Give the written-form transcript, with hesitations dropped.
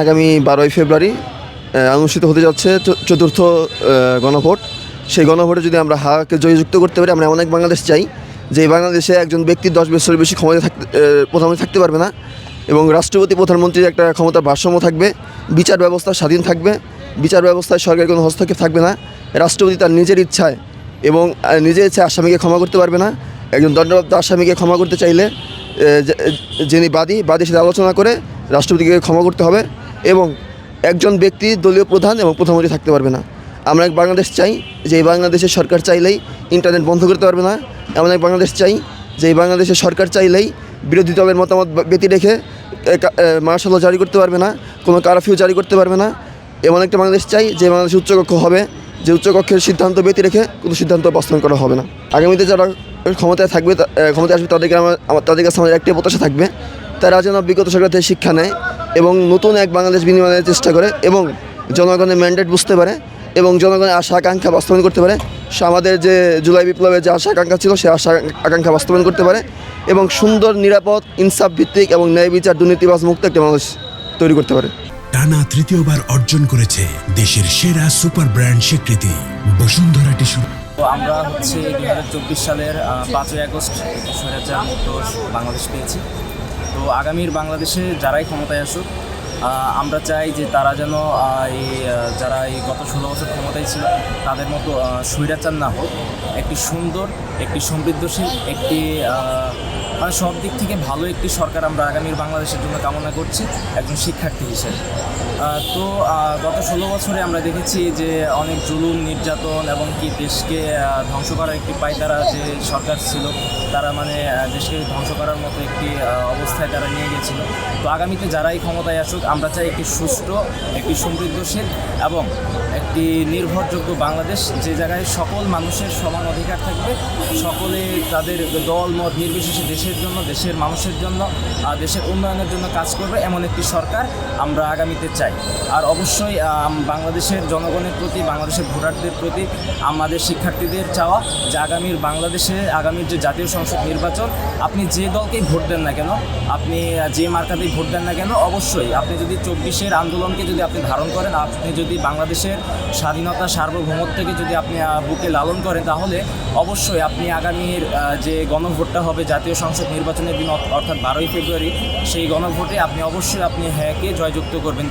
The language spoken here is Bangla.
আগামী 12ই ফেব্রুয়ারি অনুষ্ঠিত হতে যাচ্ছে চতুর্থ গণভোট। সেই গণভোটে যদি আমরা হাকে জয়যুক্ত করতে পারি, আমরা এমন এক বাংলাদেশ চাই যে বাংলাদেশে একজন ব্যক্তি 10 বছরের বেশি ক্ষমতা প্রধানমন্ত্রী থাকতে পারবে না, এবং রাষ্ট্রপতি প্রধানমন্ত্রীর একটা ক্ষমতার ভারসাম্য থাকবে, বিচার ব্যবস্থা স্বাধীন থাকবে, বিচার ব্যবস্থায় সরকারের কোনো হস্তক্ষেপ থাকবে না, রাষ্ট্রপতি তার নিজের ইচ্ছায় এবং নিজের ইচ্ছায় আসামিকে ক্ষমা করতে পারবে না। একজন দণ্ডপ্রাপ্ত আসামিকে ক্ষমা করতে চাইলে যিনি বাদীর সাথে আলোচনা করে রাষ্ট্রপতিকে ক্ষমা করতে হবে, এবং একজন ব্যক্তি দলীয় প্রধান এবং প্রধানমন্ত্রী থাকতে পারবে না। আমরা এক বাংলাদেশ চাই যে এই বাংলাদেশের সরকার চাইলেই ইন্টারনেট বন্ধ করতে পারবে না। এমন এক বাংলাদেশ চাই যে এই বাংলাদেশের সরকার চাইলেই বিরোধী দলের মতামত ব্যতি রেখে মার্শাল ল জারি করতে পারবে না, কোনো কারফিউ জারি করতে পারবে না। এমন একটা বাংলাদেশ চাই যে বাংলাদেশ উচ্চকক্ষ হবে, যে উচ্চকক্ষের সিদ্ধান্ত ব্যতি রেখে কোনো সিদ্ধান্ত বাস্তবায়ন করা হবে না। আগামীতে যারা ক্ষমতায় থাকবে, ক্ষমতায় আসবে, তাদের কাছে আমাদের একটাই প্রত্যাশা থাকবে, তারা যেন বিগত সরকার থেকে শিক্ষা নেয় এবং নতুন এক বাংলাদেশ বিনির্মাণের চেষ্টা করে এবং জনগণের ম্যান্ডেট বুঝতে পারে এবং জনগণের আশা আকাঙ্ক্ষা বাস্তবায়ন করতে পারে। আমাদের যে জুলাই বিপ্লবের যে আশা আকাঙ্ক্ষা ছিল, সেই আশা আকাঙ্ক্ষা বাস্তবায়ন করতে পারে এবং সুন্দর, নিরাপদ, ইনসাফ ভিত্তিক এবং ন্যায় বিচার, দুর্নীতিবাজ মুক্ত একটা বাংলাদেশ তৈরি করতে পারে। টানা তৃতীয়বার অর্জন করেছে দেশের সেরা সুপার ব্র্যান্ড স্বীকৃতি বসুন্ধরা টিস্যু। তো আমরা 2024 সালের 5ই আগস্ট স্বৈরাচার মুক্ত বাংলাদেশ পেয়েছি। তো আগামীর বাংলাদেশে যারাই ক্ষমতায় আসুক, আমরা চাই যে তারা যেন যারা এই গত 16 বছর ক্ষমতায় ছিল তাদের মতো স্বৈরাচার না হোক, একটি সুন্দর, একটি সমৃদ্ধশীল, একটি মানে সব দিক থেকে ভালো একটি সরকার আমরা আগামীর বাংলাদেশের জন্য কামনা করছি একজন শিক্ষার্থী হিসেবে। তো গত 16 বছরে আমরা দেখেছি যে অনেক জুলুম, নির্যাতন এবং কি দেশকে ধ্বংস করার একটি পায়তারা যে সরকার ছিল, তারা মানে দেশকে ধ্বংস করার মতো একটি অবস্থায় তারা নিয়ে গেছিল। তো আগামীতে যারাই ক্ষমতায় আসুক, আমরা চাই একটি সুষ্ঠু, একটি সমৃদ্ধশীল এবং একটি নির্ভরযোগ্য বাংলাদেশ, যে জায়গায় সকল মানুষের সমান অধিকার থাকবে, সকলে তাদের দল মত নির্বিশেষে দেশের জন্য, দেশের মানুষের জন্য, দেশের উন্নয়নের জন্য কাজ করবে, এমন একটি সরকার আমরা আগামীতে চাই। আর অবশ্যই বাংলাদেশের জনগণের প্রতি, বাংলাদেশের ভোটারদের প্রতি আমাদের শিক্ষার্থীদের চাওয়া যে আগামীর বাংলাদেশে, আগামীর যে জাতীয় সংসদ নির্বাচন, আপনি যে দলকেই ভোট দেন না কেন, আপনি যে মার্কাতেই ভোট দেন না কেন, অবশ্যই আপনি যদি 24-এর আন্দোলনকে যদি আপনি ধারণ করেন, আপনি যদি বাংলাদেশের স্বাধীনতা, সার্বভৌমত্বকে যদি আপনি বুকে লালন করেন, তাহলে অবশ্যই আপনি আগামীর যে গণভোটটা হবে জাতীয় সংসদ নির্বাচনের দিন, অর্থাৎ 12ই ফেব্রুয়ারি, সেই গণভোটে আপনি অবশ্যই আপনি হ্যাঁকে জয়যুক্ত করবেন।